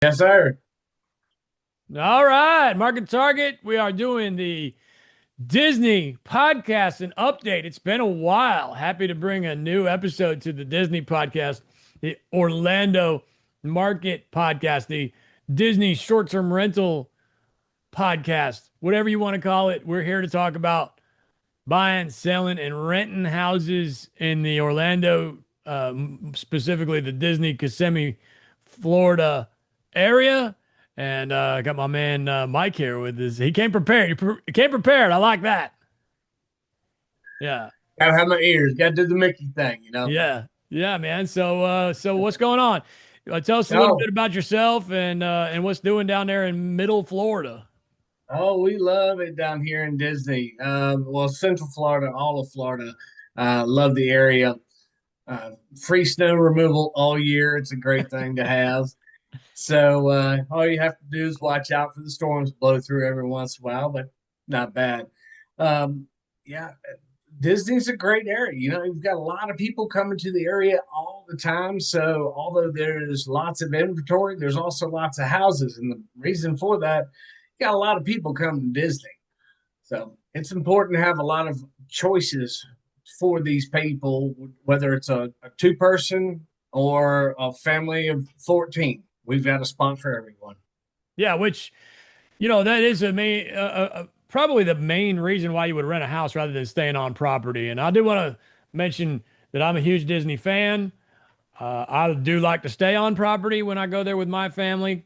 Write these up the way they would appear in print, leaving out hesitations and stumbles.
Yes, sir. All right, Market Target. We are doing the Disney podcast and update. It's been a while. Happy to bring a new episode to the Disney podcast, the Orlando Market podcast, the Disney short-term rental podcast, whatever you want to call it. We're here to talk about buying, selling, and renting houses in the Orlando, specifically the Disney Kissimmee, Florida area. And I got my man Mike here with this. He came prepared. He came prepared. I like that. Yeah, Gotta have my ears. Gotta do the Mickey thing. yeah, man. So what's going on? Tell us a little bit Oh, about yourself and what's doing down there in Middle Florida. we love it down here in Disney. Well, Central Florida, all of Florida. Love the area. Free snow removal all year. It's a great thing to have. So all you have to do is watch out for the storms blow through every once in a while, but not bad. Yeah, Disney's a great area. You've got a lot of people coming to the area all the time. So although there's lots of inventory, there's also lots of houses. And the reason for that, you got a lot of people coming to Disney. So it's important to have a lot of choices for these people, whether it's a two-person or a family of 14. We've got a spot for everyone. Yeah, which that is a main, probably the main reason why you would rent a house rather than staying on property. And I do want to mention that I'm a huge Disney fan. I do like to stay on property when I go there with my family.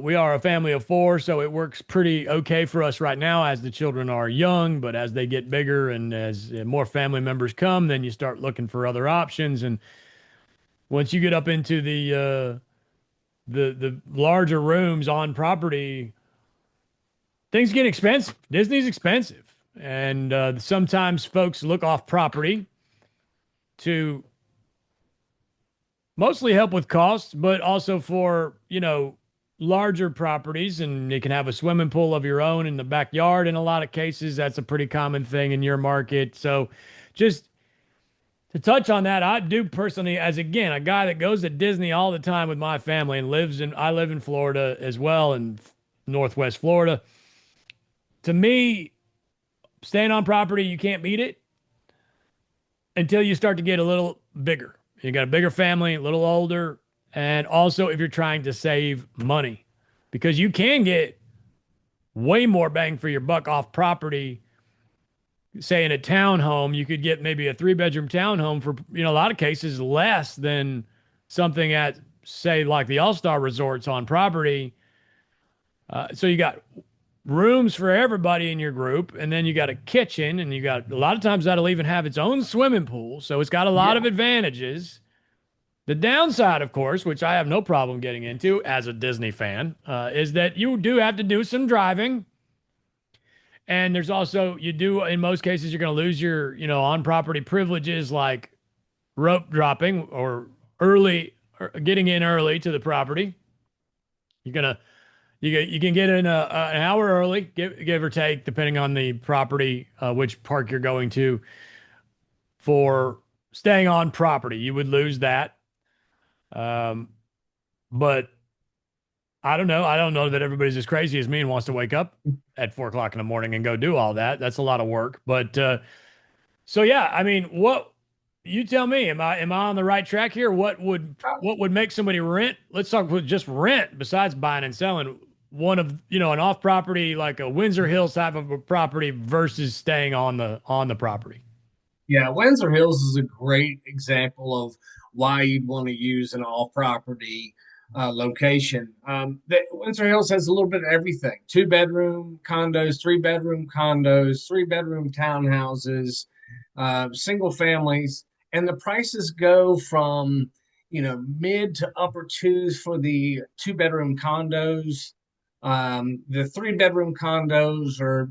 We are a family of four, so it works pretty okay for us right now as the children are young. But as they get bigger and as more family members come, then you start looking for other options. And once you get up into the larger rooms on property, things get expensive. Disney's expensive. And sometimes folks look off property to mostly help with costs, but also for, larger properties. And you can have a swimming pool of your own in the backyard. In a lot of cases, that's a pretty common thing in your market. So just to touch on that, I do personally, as again, a guy that goes to Disney all the time with my family and I live in Florida as well, in Northwest Florida. To me, staying on property, you can't beat it until you start to get a little bigger. You got a bigger family, a little older, and also if you're trying to save money, because you can get way more bang for your buck off property. Say in a townhome, you could get maybe a three-bedroom townhome for, a lot of cases less than something at, say, like the All-Star resorts on property. So you got rooms for everybody in your group, and then you got a kitchen, and you got a lot of times that'll even have its own swimming pool. So it's got a lot Yeah. of advantages. The downside, of course, which I have no problem getting into as a Disney fan, is that you do have to do some driving. And there's also, you do, in most cases, you're going to lose your, on property privileges like rope dropping or early, or getting in early to the property. You're going to, you can get in an hour early, give or take, depending on the property, which park you're going to for staying on property. You would lose that. Um, but I don't know. I don't know that everybody's as crazy as me and wants to wake up at 4 o'clock in the morning and go do all that. That's a lot of work. But so yeah, I mean, what you tell me? Am I on the right track here? What would make somebody rent? Let's talk with just rent besides buying and selling one of an off property like a Windsor Hills type of a property versus staying on the property. Yeah, Windsor Hills is a great example of why you'd want to use an off-property location. Windsor Hills has a little bit of everything: two-bedroom condos, three-bedroom condos, three-bedroom townhouses, single families, and the prices go from mid to upper twos for the two-bedroom condos. The three-bedroom condos are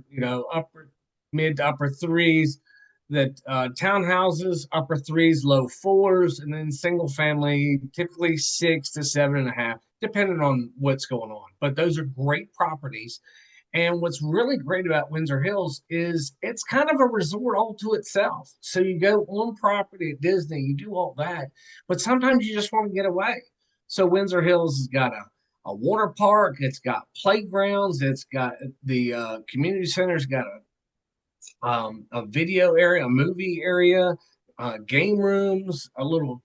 upper mid to upper threes, that townhouses upper threes low fours, and then single family typically 6 to 7.5 depending on what's going on. But those are great properties. And what's really great about Windsor Hills is it's kind of a resort all to itself. So you go on property at Disney, you do all that, but sometimes you just want to get away. So Windsor Hills has got a water park. It's got playgrounds. It's got the community center's got a video area, a movie area, game rooms, a little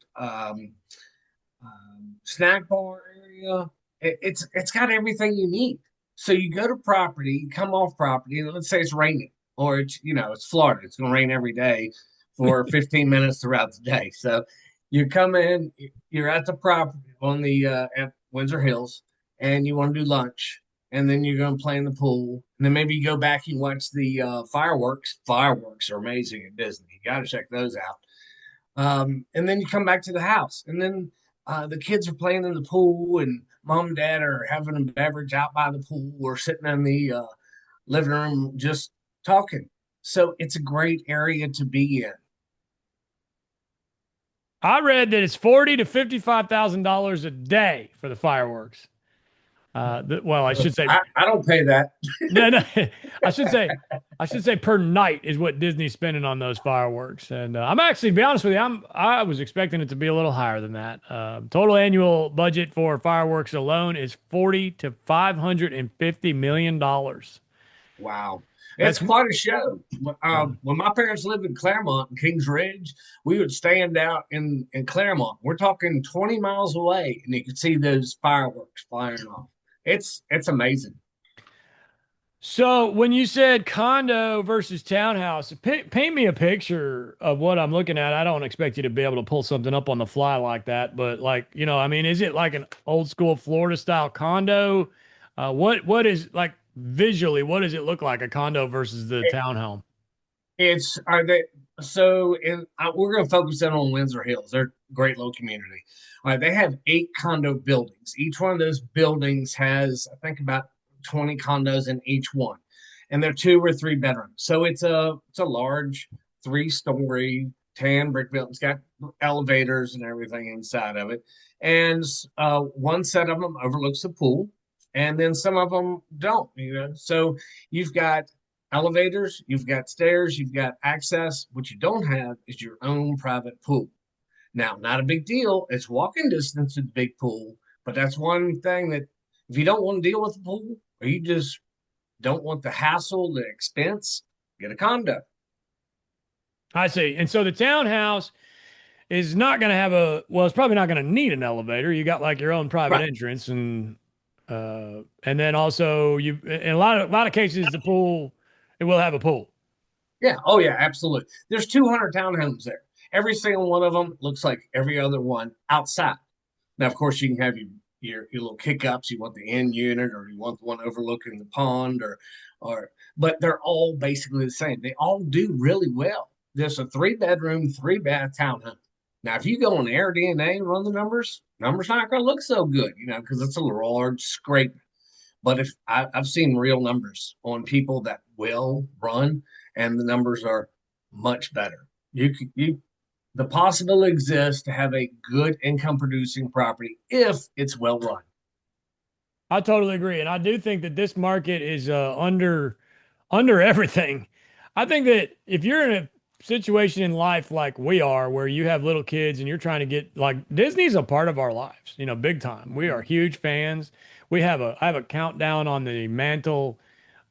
snack bar area. It's got everything you need. So you go to property, come off property, and let's say it's raining, or it's it's Florida. It's going to rain every day for 15 minutes throughout the day. So you come in, you're at the property on the at Windsor Hills, and you want to do lunch, and then you're going to play in the pool, and then maybe you go back and watch the fireworks. Fireworks are amazing at Disney. You got to check those out. And then you come back to the house, and then the kids are playing in the pool, and mom and dad are having a beverage out by the pool or sitting in the living room just talking. So it's a great area to be in. I read that it's $40 to $55,000 a day for the fireworks. Well, I should say I don't pay that. no, no. I should say, I should say per night is what Disney's spending on those fireworks. And I'm actually, to be honest with you, I was expecting it to be a little higher than that. Total annual budget for fireworks alone is 40 to $550 million. Wow. It's That's quite a show. When my parents lived in Claremont and Kings Ridge, we would stand out in Claremont. We're talking 20 miles away, and you could see those fireworks flying off. It's amazing. So when you said condo versus townhouse, paint me a picture of what I'm looking at. I don't expect you to be able to pull something up on the fly like that, but like, I mean, is it like an old school Florida style condo? What is like visually, what does it look like a condo versus the It, townhome? it's are they so in we're going to focus in on Windsor Hills. They're a great little community. All right, they have 8 condo buildings. Each one of those buildings has, I think, about 20 condos in each one, and they're 2 or 3 bedrooms. So it's a large 3-story tan brick building. It's got elevators and everything inside of it, and one set of them overlooks the pool, and then some of them don't. So you've got elevators, you've got stairs, you've got access. What you don't have is your own private pool. Now, not a big deal. It's walking distance to the big pool, but that's one thing that if you don't want to deal with the pool or you just don't want the hassle, the expense, get a condo. I see. And so the townhouse is not going to have well, it's probably not going to need an elevator. You got like your own private Right. entrance and then also in a lot of cases the pool it will have a pool. Yeah. Oh, yeah, absolutely. There's 200 townhomes there. Every single one of them looks like every other one outside. Now, of course, you can have your little kick ups. You want the end unit, or you want the one overlooking the pond, but they're all basically the same. They all do really well. There's a 3 bedroom, 3 bath townhome. Now, if you go on AirDNA and run the numbers not going to look so good, because it's a large scrape. But if I've seen real numbers on people that will run, and the numbers are much better. The possibility exists to have a good income producing property if it's well run. I totally agree, and I do think that this market is under everything. I think that if you're in a situation in life like we are, where you have little kids and you're trying to get like Disney's a part of our lives, big time. We are huge fans. I have a countdown on the mantle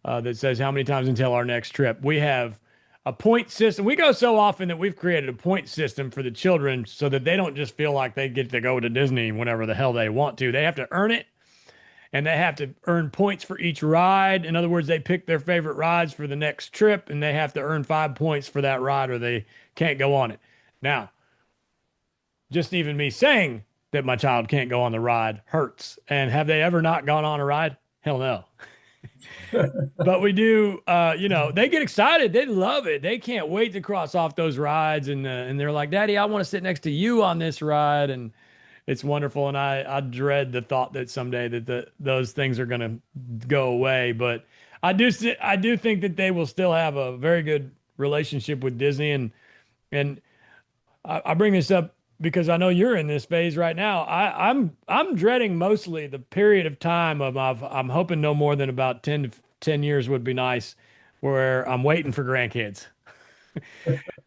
that says how many times until our next trip. We have a point system. We go so often that we've created a point system for the children so that they don't just feel like they get to go to Disney whenever the hell they want to. They have to earn it and they have to earn points for each ride. In other words, they pick their favorite rides for the next trip and they have to earn 5 points for that ride or they can't go on it. Now, just even me saying that my child can't go on the ride hurts. And have they ever not gone on a ride? Hell no. But we do, they get excited. They love it. They can't wait to cross off those rides. And they're like, Daddy, I want to sit next to you on this ride. And it's wonderful. And I dread the thought that someday that those things are going to go away. But I do think that they will still have a very good relationship with Disney. And I bring this up because I know you're in this phase right now. I'm dreading mostly the period of time I'm hoping no more than about 10 years would be nice, where I'm waiting for grandkids.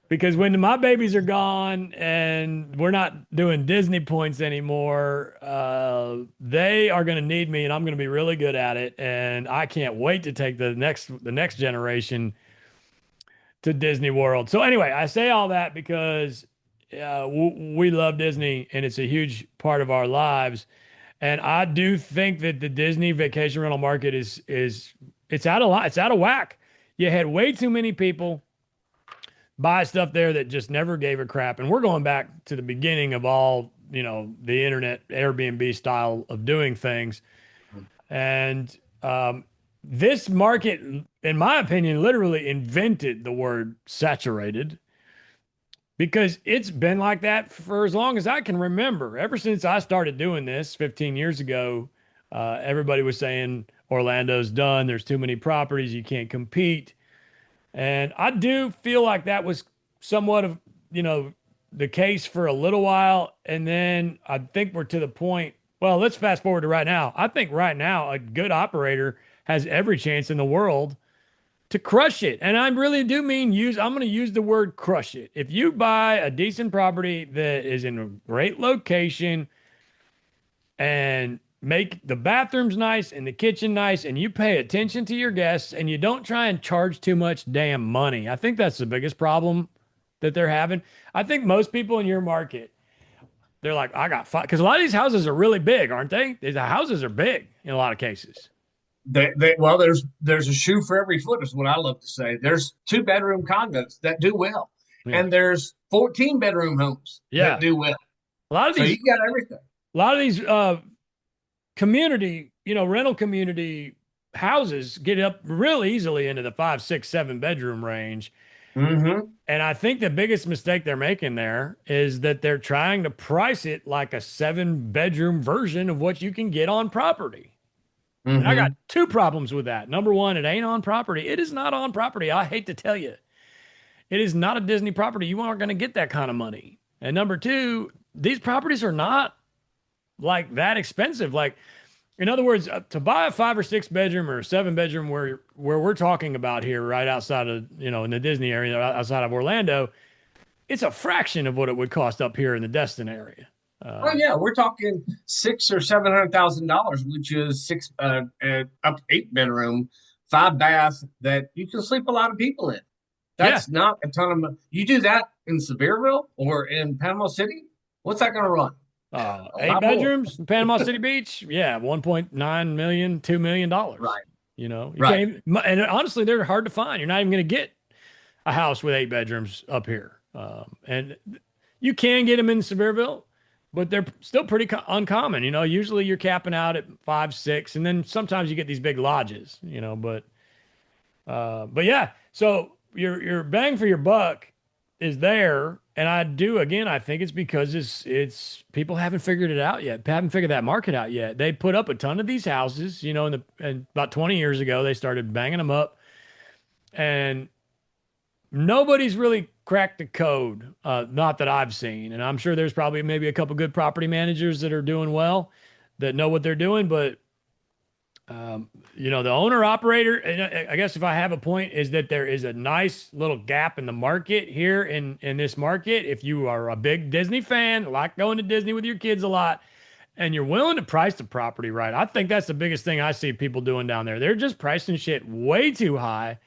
Because when my babies are gone and we're not doing Disney points anymore, they are going to need me, and I'm going to be really good at it. And I can't wait to take the next generation to Disney World. So anyway, I say all that because we love Disney, and it's a huge part of our lives. And I do think that the Disney vacation rental market is it's out of whack. You had way too many people buy stuff there that just never gave a crap. And we're going back to the beginning of all, the internet Airbnb style of doing things. And this market, in my opinion, literally invented the word saturated because it's been like that for as long as I can remember. Ever since I started doing this 15 years ago, everybody was saying Orlando's done. There's too many properties. You can't compete. And I do feel like that was somewhat of, the case for a little while. And then I think we're to the point. Well, let's fast forward to right now. I think right now a good operator has every chance in the world to crush it. And I really do mean I'm going to use the word crush it. If you buy a decent property that is in a great location and make the bathrooms nice and the kitchen nice and you pay attention to your guests and you don't try and charge too much damn money. I think that's the biggest problem that they're having. I think most people in your market, they're like, I got five, because a lot of these houses are really big, aren't they? The houses are big in a lot of cases. Well, there's a shoe for every foot is what I love to say. There's 2-bedroom condos that do well, Yeah. and there's 14-bedroom homes Yeah. that do well. A lot of So these, you got everything. a lot of these community, rental community houses get up real easily into the 5, 6, 7 bedroom range. Mm-hmm. And I think the biggest mistake they're making there is that they're trying to price it like a 7 bedroom version of what you can get on property. And I got Mm-hmm. two problems with that. Number one, it ain't on property. It is not on property. I hate to tell you, it is not a Disney property. You aren't going to get that kind of money. And number two, these properties are not like that expensive. Like, in other words, to buy a 5 or 6 bedroom or a 7 bedroom where we're talking about here, right outside of, in the Disney area, outside of Orlando, it's a fraction of what it would cost up here in the Destin area. Oh yeah, we're talking $600,000 or $700,000, which is up to 8-bedroom, 5 bath that you can sleep a lot of people in. Yeah. That's not a ton of money. You do that in Sevierville or in Panama City, what's that going to run? A Eight lot more. bedrooms in Panama City Beach. Yeah. 1.9 million, $2 million. Right. You Right. can't even, and honestly, they're hard to find. You're not even going to get a house with 8 bedrooms up here. And you can get them in Sevierville, but they're still pretty uncommon. Usually you're capping out at 5, 6, and then sometimes you get these big lodges, but yeah, so your bang for your buck is there. And I do, again, I think it's because it's people haven't figured it out yet, haven't figured that market out yet. They put up a ton of these houses, and about 20 years ago, they started banging them up, and nobody's really cracked the code, not that I've seen. And I'm sure there's probably maybe a couple good property managers that are doing well, that know what they're doing. But the owner operator, and I guess if I have a point, is that there is a nice little gap in the market here in this market. If you are a big Disney fan, like going to Disney with your kids a lot, and you're willing to price the property right, I think that's the biggest thing I see people doing down there. They're just pricing shit way too high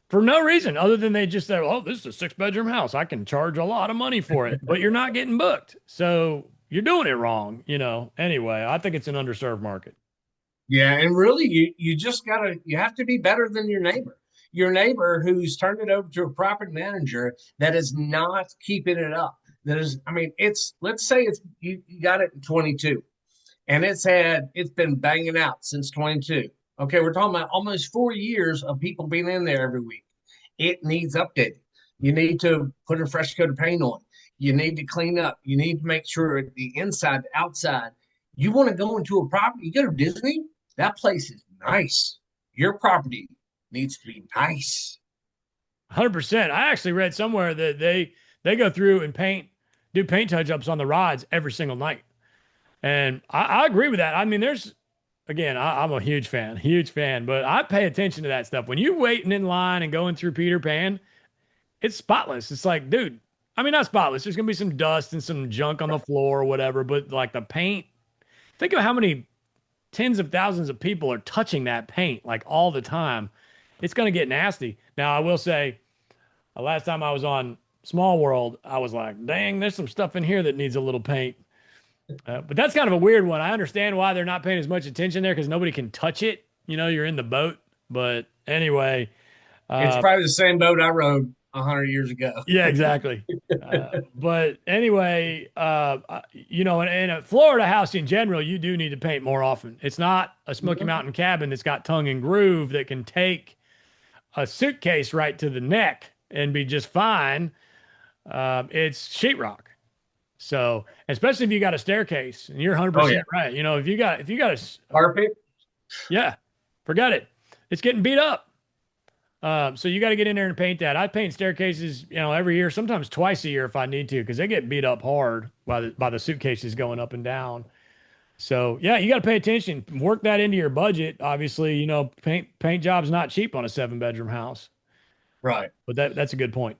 for no reason other than they just say, oh, this is a 6 bedroom house. I can charge a lot of money for it, but you're not getting booked. So you're doing it wrong, Anyway, I think it's an underserved market. Yeah, and really, you have to be better than your neighbor. Your neighbor who's turned it over to a property manager that is not keeping it up. That is, I mean, let's say you got it in 22, and it's been banging out since 22. Okay, we're talking about almost 4 years of people being in there every week. It needs updating. You need to put a fresh coat of paint on. You need to clean up. You need to make sure the inside, the outside. You want to go into a property, you go to Disney, that place is nice. Your property needs to be nice. 100%. I actually read somewhere that they go through and do paint touch-ups on the rides every single night. And I agree with that. I mean, again, I'm a huge fan, but I pay attention to that stuff. When you're waiting in line and going through Peter Pan, it's spotless. It's like, dude, I mean, not spotless. There's gonna be some dust and some junk on the floor or whatever, but like the paint, think of how many tens of thousands of people are touching that paint like all the time. It's gonna get nasty. Now, I will say, last time I was on Small World, I was like, dang, there's some stuff in here that needs a little paint. But that's kind of a weird one. I understand why they're not paying as much attention there because nobody can touch it. You know, you're in the boat. But anyway, It's uh, probably the same boat I rode 100 years ago. yeah, exactly. But anyway, you know, in a Florida house in general, you do need to paint more often. It's not a Smoky Mhm. Mountain cabin that's got tongue and groove that can take a suitcase right to the neck and be just fine. It's sheetrock. So, especially if you got a staircase and you're Oh yeah, 100% right. You know, if you got carpet. yeah, forget it. It's getting beat up. So you got to get in there and paint that. I paint staircases, you know, every year, sometimes twice a year if I need to, because they get beat up hard by the suitcases going up and down. So yeah, you got to pay attention. Work that into your budget. Obviously, you know, paint job's not cheap on a 7 bedroom house. Right. But that's a good point.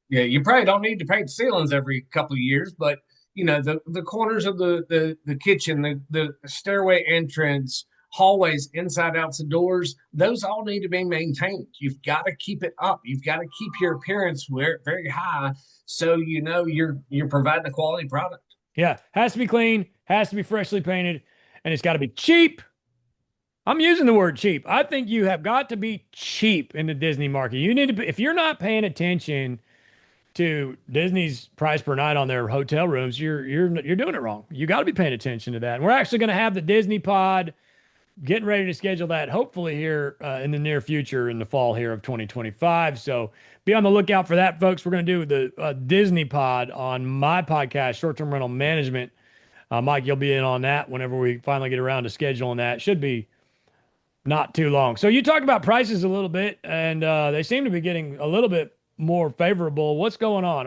Yeah, you probably don't need to paint ceilings every couple of years, but the corners of the kitchen, the stairway entrance, hallways, inside outs the doors, those all need to be maintained. You've got to keep it up. You've got to keep your appearance very high, so you're providing a quality product. Yeah, has to be clean, has to be freshly painted, and it's got to be cheap. I'm using the word cheap. I think you have got to be cheap in the Disney market. You need to be, if you're not paying attention to Disney's price per night on their hotel rooms, you're doing it wrong. You got to be paying attention to that. And we're actually going to have the Disney Pod getting ready to schedule that hopefully here in the near future in the fall here of 2025. So be on the lookout for that, folks. We're going to do the Disney Pod on my podcast, Short Term Rental Management. Mike, you'll be in on that whenever we finally get around to scheduling that. Should be not too long. So you talked about prices a little bit, and they seem to be getting a little bit more favorable. What's going on?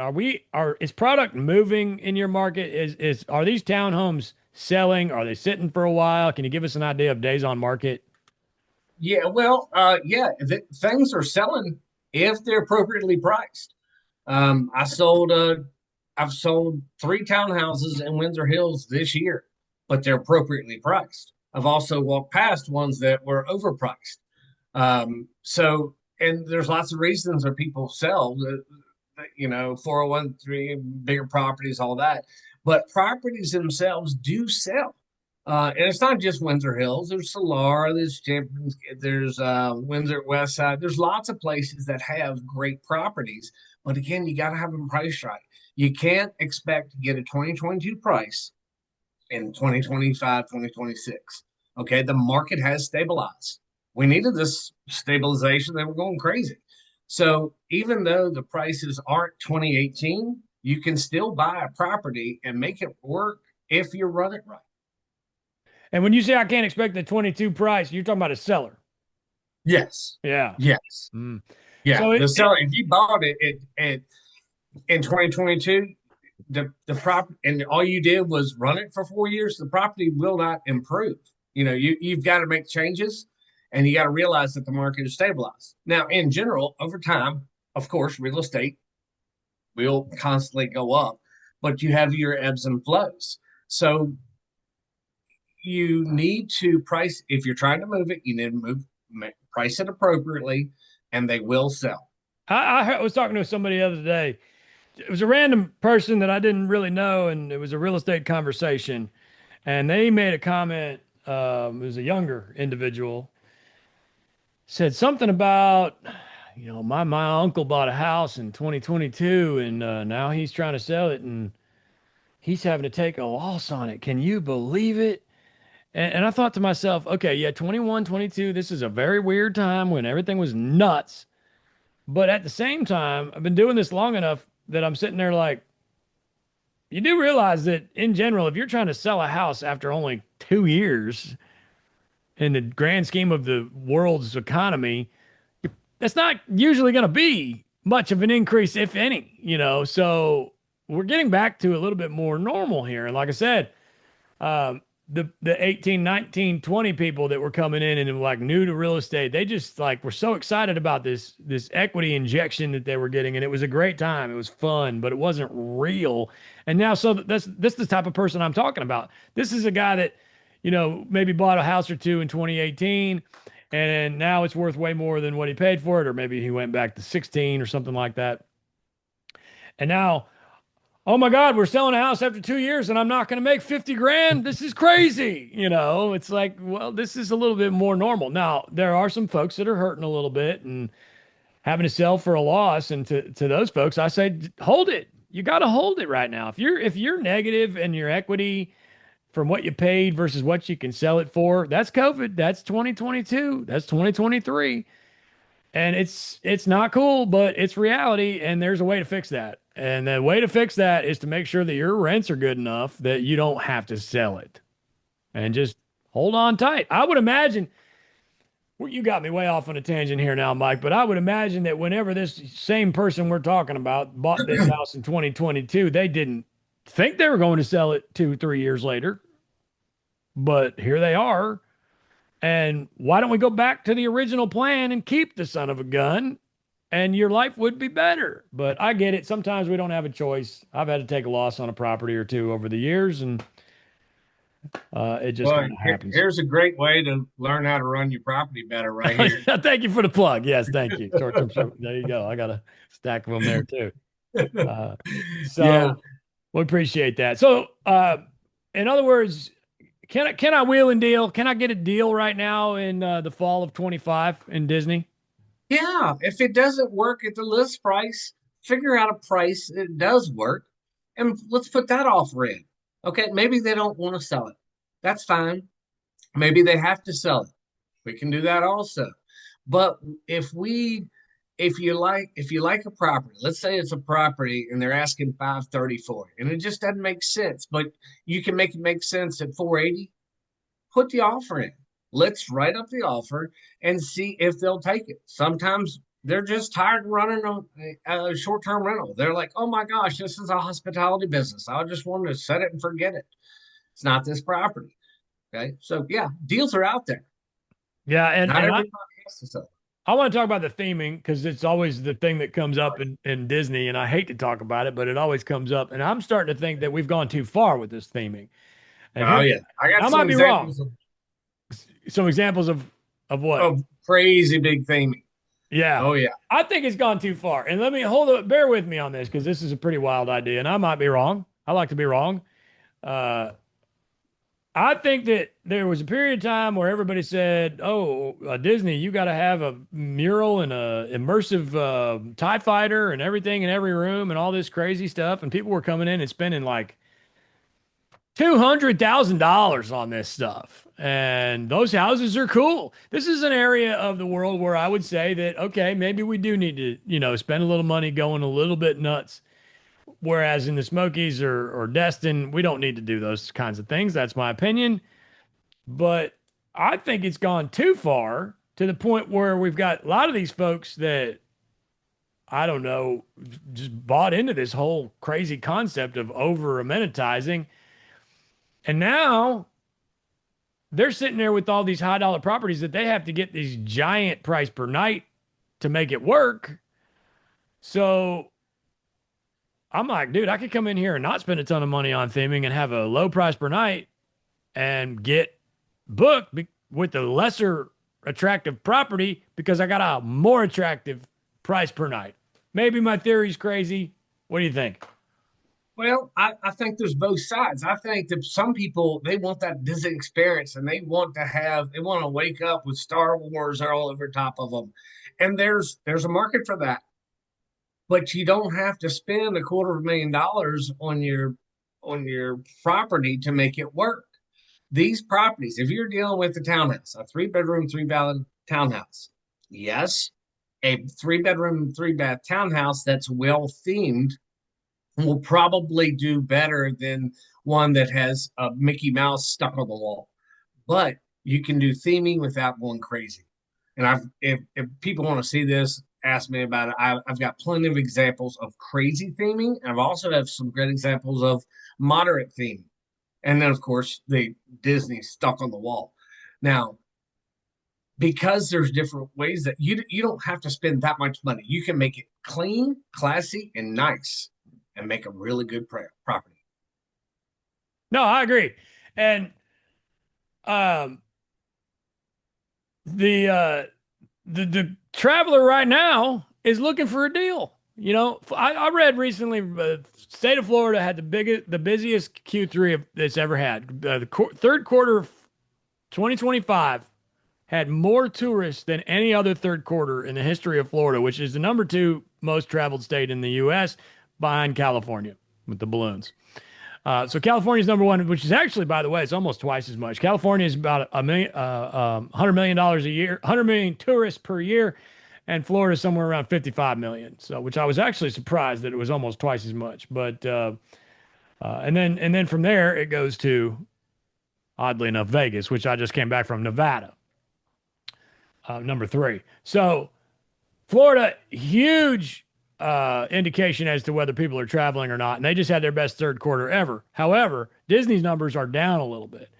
Is product moving in your market? Are these townhomes selling? Are they sitting for a while? Can you give us an idea of days on market? Yeah, well, things are selling if they're appropriately priced. Um, I sold uh, I've sold 3 townhouses in Windsor Hills this year, but they're appropriately priced. I've also walked past ones that were overpriced. And there's lots of reasons that people sell, 401(k), bigger properties, all that. But properties themselves do sell. And it's not just Windsor Hills. There's Solara, there's Champions, there's Windsor West Side. There's lots of places that have great properties. But again, you got to have them priced right. You can't expect to get a 2022 price in 2025, 2026. Okay, the market has stabilized. We needed this stabilization. They were going crazy. So even though the prices aren't 2018, you can still buy a property and make it work if you run it right. And when you say I can't expect the 22 price, you're talking about a seller. Yes. Yeah. Yes. Mm. Yeah. So The seller, if you bought it in 2022, the prop and all you did was run it for 4 years, the property will not improve. You've got to make changes, and you got to realize that the market is stabilized. Now, in general, over time, of course, real estate will constantly go up, but you have your ebbs and flows. So you need to price, if you're trying to move it, you need to price it appropriately, and they will sell. I was talking to somebody the other day. It was a random person that I didn't really know, and it was a real estate conversation. And they made a comment. It was a younger individual, said something about, my uncle bought a house in 2022, and now he's trying to sell it, and he's having to take a loss on it. Can you believe it? And I thought to myself, okay, yeah, 21, 22, this is a very weird time when everything was nuts. But at the same time, I've been doing this long enough that I'm sitting there like, you do realize that in general, if you're trying to sell a house after only 2 years in the grand scheme of the world's economy, that's not usually going to be much of an increase, if any, So we're getting back to a little bit more normal here. And like I said, the 18, 19, 20 people that were coming in and were like new to real estate, they just like were so excited about this equity injection that they were getting, and it was a great time. It was fun, but it wasn't real. And now, so that's the type of person I'm talking about. This is a guy that, maybe bought a house or two in 2018, and now it's worth way more than what he paid for it, or maybe he went back to 16 or something like that. And now, oh my God, we're selling a house after 2 years and I'm not going to make 50 grand. This is crazy. It's like, well, this is a little bit more normal. Now, there are some folks that are hurting a little bit and having to sell for a loss. And to those folks, I say, hold it. You got to hold it right now. If you're negative in your equity from what you paid versus what you can sell it for, that's COVID. That's 2022. That's 2023. And it's not cool, but it's reality, and there's a way to fix that. And the way to fix that is to make sure that your rents are good enough that you don't have to sell it. And just hold on tight. I would imagine, well, you got me way off on a tangent here now, Mike, but I would imagine that whenever this same person we're talking about bought this house in 2022, they didn't think they were going to sell it 2, 3 years later. But here they are. And why don't we go back to the original plan and keep the son of a gun, and your life would be better? But I get it. Sometimes we don't have a choice. I've had to take a loss on a property or two over the years, and it just Well, kind of happens. here's a great way to learn how to run your property better right here. Thank you for the plug. Yes, thank you. There you go. I got a stack of them there too. Uh, Yeah. so we appreciate that. So, in other words, can I wheel and deal? Can I get a deal right now in the fall of 25 in Disney? Yeah. If it doesn't work at the list price, figure out a price that does work and let's put that offer in. Okay. Maybe they don't want to sell it. That's fine. Maybe they have to sell it. We can do that also. But if we if you like a property, let's say it's a property and they're asking 530 for it, and it just doesn't make sense, but you can make it make sense at 480, put the offer in. Let's write up the offer and see if they'll take it. Sometimes they're just tired of running a short-term rental. They're like, oh my gosh, this is a hospitality business. I just want to set it and forget it. It's not this property. Okay. So yeah, deals are out there. Yeah, and Not and everybody has to sell. I want to talk about the theming because it's always the thing that comes up in Disney, and I hate to talk about it, but it always comes up. And I'm starting to think that we've gone too far with this theming. And Oh yeah. I got I some might be wrong. examples Some examples of what? of crazy big theming. Yeah. Oh yeah. I think it's gone too far. And let me hold it, bear with me on this because this is a pretty wild idea, and I might be wrong. I like to be wrong. Uh, I think that there was a period of time where everybody said, "Oh, Disney, you got to have a mural and a immersive TIE fighter and everything in every room and all this crazy stuff." And people were coming in and spending like $200,000 on this stuff. And those houses are cool. This is an area of the world where I would say that, okay, maybe we do need to, spend a little money going a little bit nuts. Whereas in the Smokies or Destin, we don't need to do those kinds of things. That's my opinion. But I think it's gone too far to the point where we've got a lot of these folks that, I don't know, just bought into this whole crazy concept of over amenitizing. And now they're sitting there with all these high dollar properties that they have to get these giant price per night to make it work. So I'm like, dude, I could come in here and not spend a ton of money on theming and have a low price per night and get booked with a lesser attractive property because I got a more attractive price per night. Maybe my theory's crazy. What do you think? Well, I think there's both sides. I think that some people they want that Disney experience and they want to wake up with Star Wars all over top of them. And there's a market for that. But you don't have to spend $250,000 on your property to make it work. These properties, if you're dealing with a townhouse, a 3 bedroom, 3 bath townhouse, yes, a 3 bedroom, 3 bath townhouse that's well themed will probably do better than one that has a Mickey Mouse stuck on the wall. But you can do theming without going crazy. And if people want to see this, ask me about it. I've got plenty of examples of crazy theming. I've also have some great examples of moderate theming. And then of course the Disney stuck on the wall. Now, because there's different ways that you don't have to spend that much money. You can make it clean, classy, and nice, and make a really good property. No, I agree. And um, the the traveler right now is looking for a deal. You know, I read recently, state of Florida had the busiest Q3 that's ever had. Third quarter of 2025 had more tourists than any other third quarter in the history of Florida, which is the number two most traveled state in the U.S. behind California with the balloons. So California's number one, which is actually, by the way, it's almost twice as much. California is about $100 million a year, 100 million tourists per year, and Florida is somewhere around 55 million. So, which I was actually surprised that it was almost twice as much. But and then from there it goes to, oddly enough, Vegas, which I just came back from, Nevada, number three. So Florida, huge indication as to whether people are traveling or not. And they just had their best third quarter ever. However, Disney's numbers are down a little bit.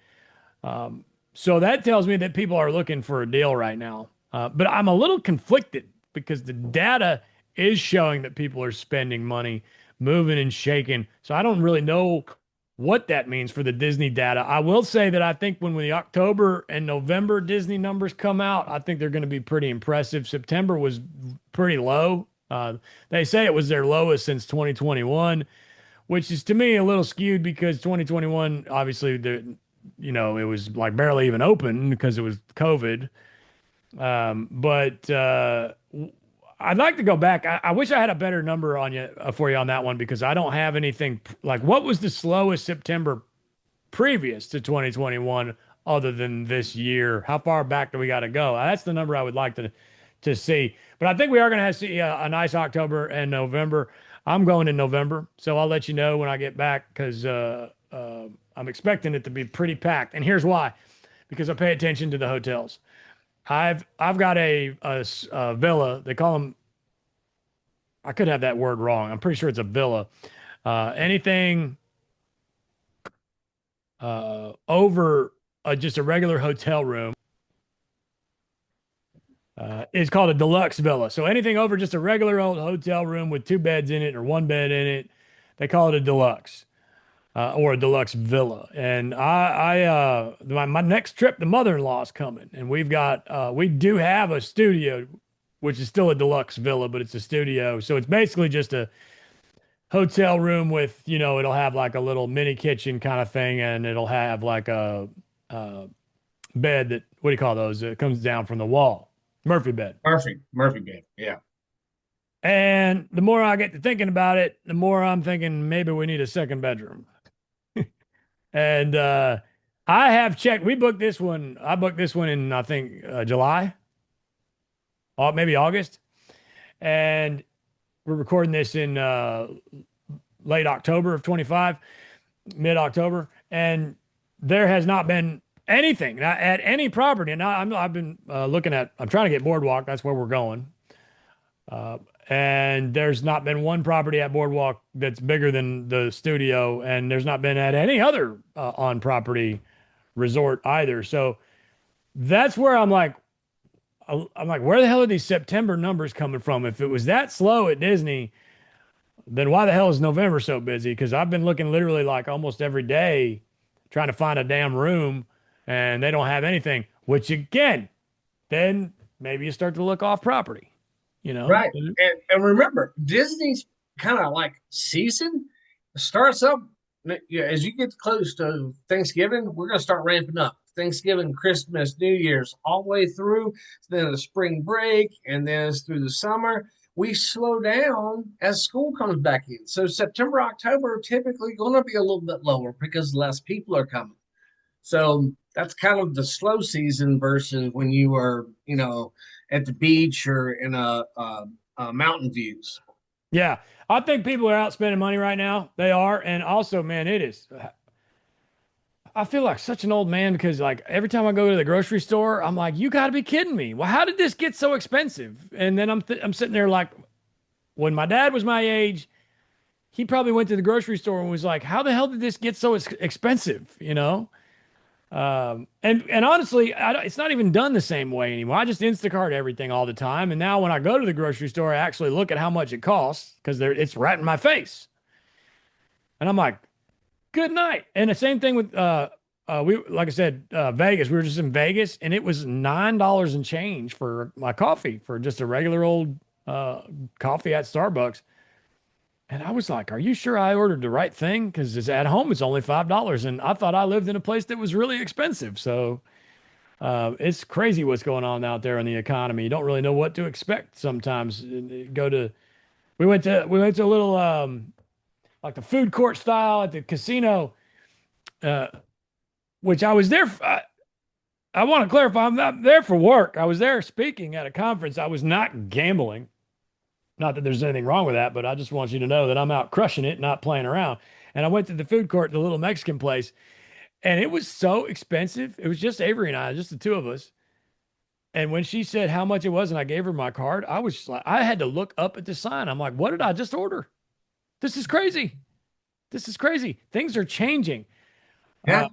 So that tells me that people are looking for a deal right now. But I'm a little conflicted because the data is showing that people are spending money, moving and shaking. So I don't really know what that means for the Disney data. I will say that I think when the October and November Disney numbers come out, I think they're going to be pretty impressive. September was pretty low. They say it was their lowest since 2021, which is to me a little skewed because 2021, obviously, it was like barely even open because it was COVID. But I'd like to go back. I wish I had a better number on you for you on that one because I don't have anything like what was the slowest September previous to 2021 other than this year. How far back do we got to go? That's the number I would like to see. But I think we are going to have to see a nice October and November. I'm going in November, so I'll let you know when I get back because I'm expecting it to be pretty packed. And here's why: because I pay attention to the hotels. I've got a villa. They call them. I could have that word wrong. I'm pretty sure it's a villa. Anything over just a regular hotel room is called a deluxe villa. So anything over just a regular old hotel room with two beds in it or one bed in it, they call it a deluxe or a deluxe villa. And my next trip, the mother-in-law is coming, and we do have a studio, which is still a deluxe villa, but it's a studio. So it's basically just a hotel room with, it'll have like a little mini kitchen kind of thing, and it'll have like a bed that, what do you call those? It comes down from the wall. Murphy bed. Murphy bed. Yeah. And the more I get to thinking about it, the more I'm thinking maybe we need a second bedroom. And I have checked. We booked this one. I booked this one in, I think, July, or maybe August. And we're recording this in late October of 25, mid-October. And there has not been anything at any property. And I've been looking at, I'm trying to get Boardwalk. That's where we're going. And there's not been one property at Boardwalk that's bigger than the studio. And there's not been at any other on-property resort either. So that's where I'm like, where the hell are these September numbers coming from? If it was that slow at Disney, then why the hell is November so busy? Because I've been looking literally like almost every day trying to find a damn room and they don't have anything, which again, then maybe you start to look off property, Right. And remember, Disney's kind of like season starts up. Yeah, as you get close to Thanksgiving, we're going to start ramping up. Thanksgiving, Christmas, New Year's, all the way through. Then the spring break, and then it's through the summer. We slow down as school comes back in. So September, October are typically going to be a little bit lower because less people are coming. So that's kind of the slow season versus when you are, at the beach or in a mountain views. Yeah, I think people are out spending money right now. They are. And also, man, it is. I feel like such an old man because, like, every time I go to the grocery store, I'm like, you got to be kidding me. Well, how did this get so expensive? And then I'm sitting there like, when my dad was my age, he probably went to the grocery store and was like, "How the hell did this get so expensive?" You know. And honestly, it's not even done the same way anymore. I just Instacart everything all the time, and now when I go to the grocery store, I actually look at how much it costs because it's right in my face, and I'm like, "Good night." And the same thing with we like I said, Vegas. We were just in Vegas, and it was $9 and change for my coffee for just a regular old uh coffee at Starbucks. And I was like, "Are you sure I ordered the right thing? Because it's at home, it's only $5." And I thought I lived in a place that was really expensive. So it's crazy what's going on out there in the economy. You don't really know what to expect sometimes. We went to a little like the food court style at the casino, uh, which I was there. I want to clarify, I'm not there for work. I was there speaking at a conference. I was not gambling. Not that there's anything wrong with that, but I just want you to know that I'm out crushing it, not playing around. And I went to the food court, the little Mexican place, and it was so expensive. It was just Avery and I, just the two of us. And when she said how much it was and I gave her my card, I was like, I had to look up at the sign. I'm like, what did I just order? This is crazy. This is crazy. Things are changing. Yeah. Uh,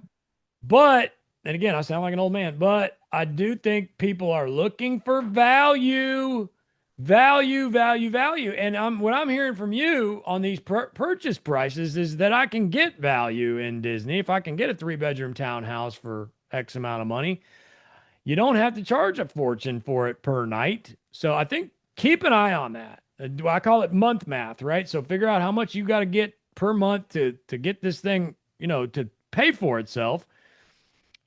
but, and again, I sound like an old man, but I do think people are looking for value, value, value, value. And what I'm hearing from you on these purchase prices is that I can get value in Disney. If I can get a 3-bedroom townhouse for X amount of money, you don't have to charge a fortune for it per night. So I think keep an eye on that. I call it month math, right? So figure out how much you got to get per month to get this thing, to pay for itself,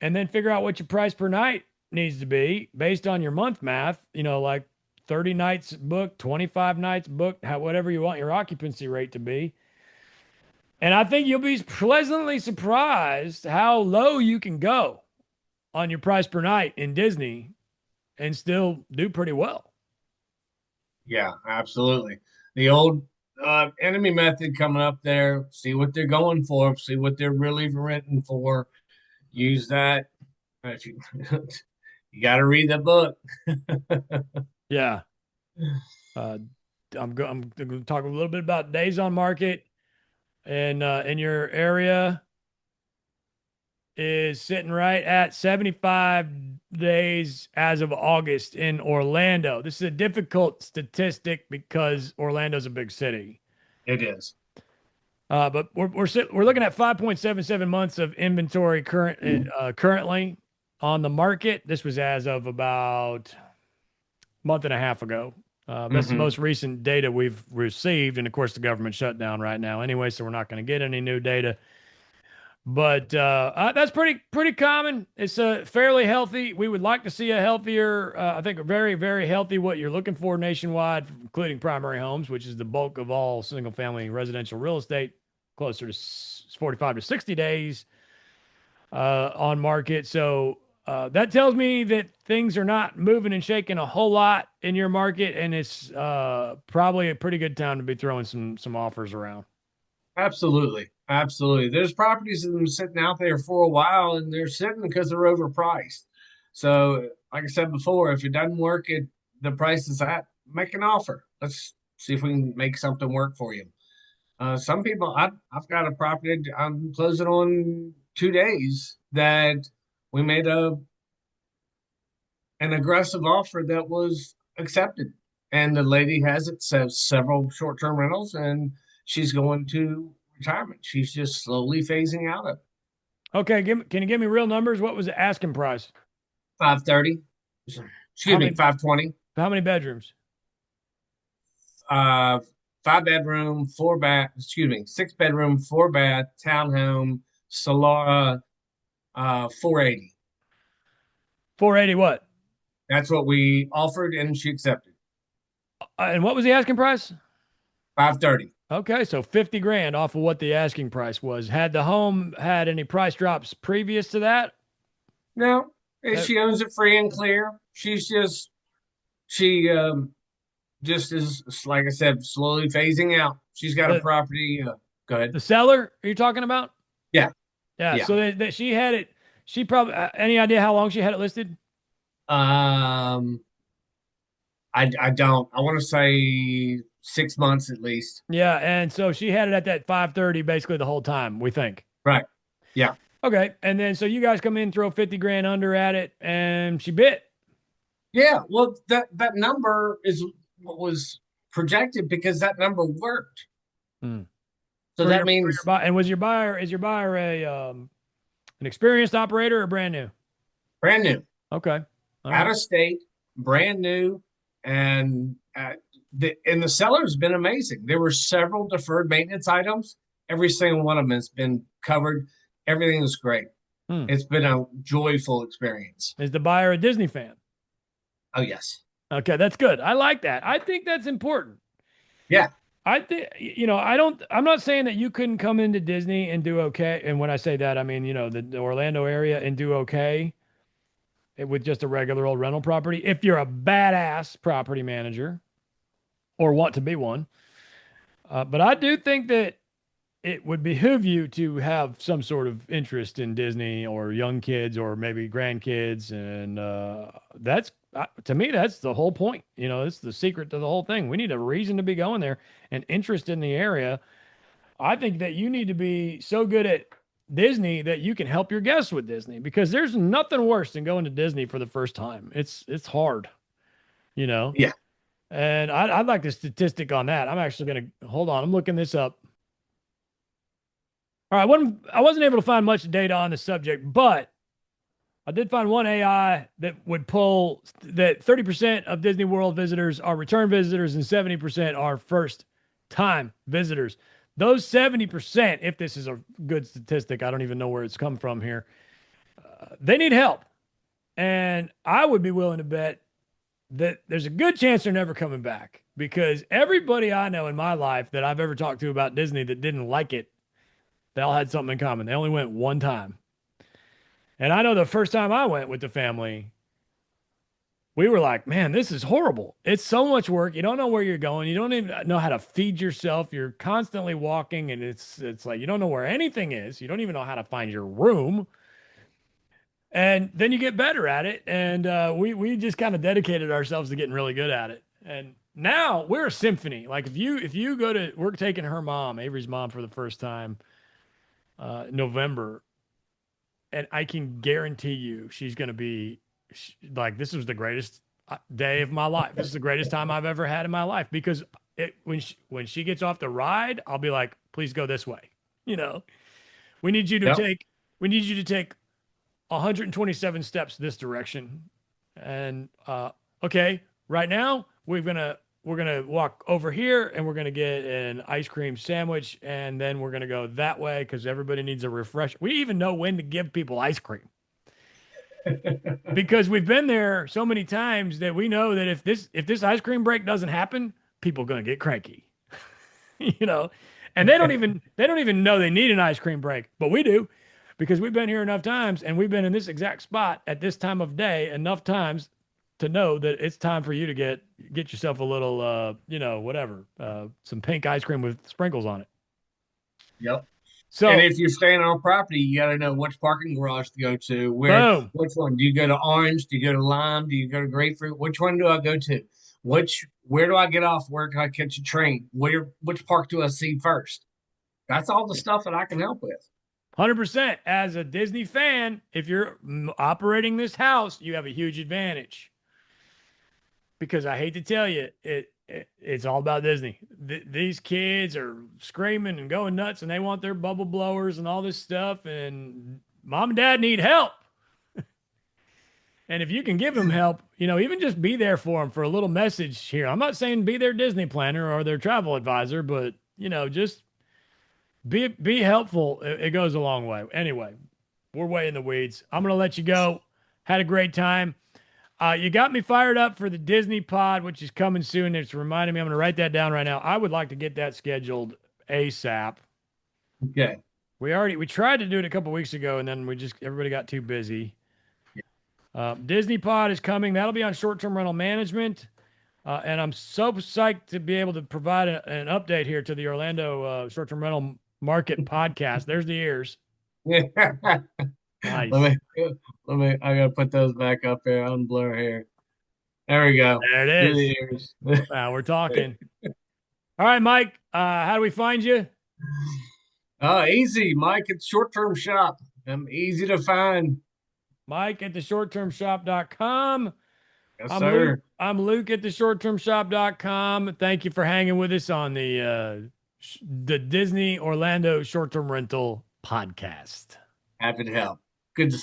and then figure out what your price per night needs to be based on your month math. Like 30 nights booked, 25 nights booked, whatever you want your occupancy rate to be. And I think you'll be pleasantly surprised how low you can go on your price per night in Disney and still do pretty well. Yeah, absolutely. The old enemy method coming up there, see what they're going for, see what they're really renting for. Use that. If you you got to read the book. Yeah. Uh, I'm going to talk a little bit about days on market, and in your area is sitting right at 75 days as of August in Orlando. This is a difficult statistic because Orlando's a big city. It is. But we're looking at 5.77 months of inventory currently on the market. This was as of about a month and a half ago. That's the Hmm. most recent data we've received, and of course the government shut down right now anyway, so we're not going to get any new data. But that's pretty common. It's fairly healthy. We would like to see a healthier, I think, a very, very healthy, what you're looking for nationwide, including primary homes, which is the bulk of all single family residential real estate, closer to 45 to 60 days on market. So that tells me that things are not moving and shaking a whole lot in your market, and it's probably a pretty good time to be throwing some offers around. Absolutely. Absolutely. There's properties that have been sitting out there for a while and they're sitting because they're overpriced. So, like I said before, if it doesn't work at the price it's at, make an offer. Let's see if we can make something work for you. Some people, I've got a property I'm closing on 2 days that we made an aggressive offer that was accepted. And the lady has it says several short-term rentals and she's going to retirement. She's just slowly phasing out of it. Okay, can you give me real numbers? What was the asking price? 530. How Excuse me, many 520. how many bedrooms? Uh 5 bedroom, 4 bath, excuse me, 6 bedroom, 4 bath, townhome, Solara, 480. 480 what? That's what we offered and she accepted. And what was the asking price? 530. Okay, so 50 grand off of what the asking price was. Had the home had any price drops previous to that? No, Uh, she owns it free and clear. She just is, like I said, slowly phasing out. She's got a the property. Go ahead. the seller are you talking about? Yeah, Yeah, yeah. so that she had it. She probably any idea how long she had it listed? Um, I don't. I want to say 6 months at least. Yeah, and so she had it at that 5:30 basically the whole time, we think. Right. Yeah. Okay, and then so you guys come in, throw 50 grand under at it, and she bit. Yeah. Well, that number is what was projected because that number worked. Hmm. So that For your means buyer, and was your buyer is your buyer a an experienced operator or brand new? brand new, Okay, all out right. of state, brand new, and the seller's been amazing. There were several deferred maintenance items. Every single one of them has been covered. Everything is great. Hmm. It's been a joyful experience. Is the buyer a Disney fan? Oh yes, Okay, that's good. I like that. I think that's important. yeah, I think, I'm not saying that you couldn't come into Disney and do okay. And when I say that, I mean, the Orlando area and do okay with just a regular old rental property. If you're a badass property manager or want to be one. But I do think that it would behoove you to have some sort of interest in Disney or young kids or maybe grandkids. And that's, to me, that's the whole point. It's the secret to the whole thing. We need a reason to be going there and interest in the area. I think that you need to be so good at Disney that you can help your guests with Disney because there's nothing worse than going to Disney for the first time. It's hard, you know. yeah. And I'd like the statistic on that. I'm actually going to hold on. I'm looking this up. All right, I wasn't able to find much data on the subject, but I did find one AI that would pull that 30% of Disney World visitors are return visitors and 70% are first time visitors. Those 70%, if this is a good statistic, I don't even know where it's come from here, they need help. And I would be willing to bet that there's a good chance they're never coming back because everybody I know in my life that I've ever talked to about Disney that didn't like it, they all had something in common. They only went one time. And I know the first time I went with the family, we were like, man, this is horrible. It's so much work. You don't know where you're going. You don't even know how to feed yourself. You're constantly walking and it's like you don't know where anything is. You don't even know how to find your room. And then you get better at it. And we just kind of dedicated ourselves to getting really good at it. And now we're a symphony. Like if you go to we're taking her mom, Avery's mom, for the first time November, and I can guarantee you she's going to be like, this was the greatest day of my life. This is the greatest time I've ever had in my life because when she gets off the ride, I'll be like, please go this way. You know, we need you to Yep. take, we need you to take 127 steps this direction. And okay, right now we're gonna walk over here and we're gonna get an ice cream sandwich and then we're gonna go that way because everybody needs a refresh. We even know when to give people ice cream because we've been there so many times that we know that if this ice cream break doesn't happen, people are gonna get cranky, you know. And they don't even know they need an ice cream break, but we do because we've been here enough times and we've been in this exact spot at this time of day enough times to know that it's time for you to get yourself a little whatever, some pink ice cream with sprinkles on it. Yep. And So if you're staying on property, you got to know which parking garage to go to. boom. Which one? Do you go to orange? Do you go to lime? Do you go to grapefruit? Which one do I go to? Where do I get off? Where can I catch a train? Which park do I see first? That's all the stuff that I can help with. 100%. As a Disney fan, if you're operating this house, you have a huge advantage because I hate to tell you, it's all about Disney. These kids are screaming and going nuts, and they want their bubble blowers and all this stuff. And mom and dad need help. And if you can give them help, even just be there for them for a little message here. I'm not saying be their Disney planner or their travel advisor, but just be helpful. It goes a long way. Anyway, we're way in the weeds. I'm gonna let you go. Had a great time. You got me fired up for the Disney pod, which is coming soon. It's reminding me. I'm gonna write that down right now. I would like to get that scheduled ASAP. Okay. We tried to do it a couple weeks ago, and then everybody got too busy. Disney Pod is coming. That'll be on short-term rental management. And I'm so psyched to be able to provide an update here to the Orlando short-term rental market podcast. There's the ears. let Nice. me I gotta put those back up there on blur here. There we go. There it Do is. the ears. We're talking. All right, Mike, how do we find you? Easy, Mike. It's short term shop. I'm easy to find. Mike at the shorttermshop.com. Yes, I'm Luke. sir. I'm Luke at the shorttermshop.com. Thank you for hanging with us on the Disney Orlando short term rental podcast. Happy to help. Good to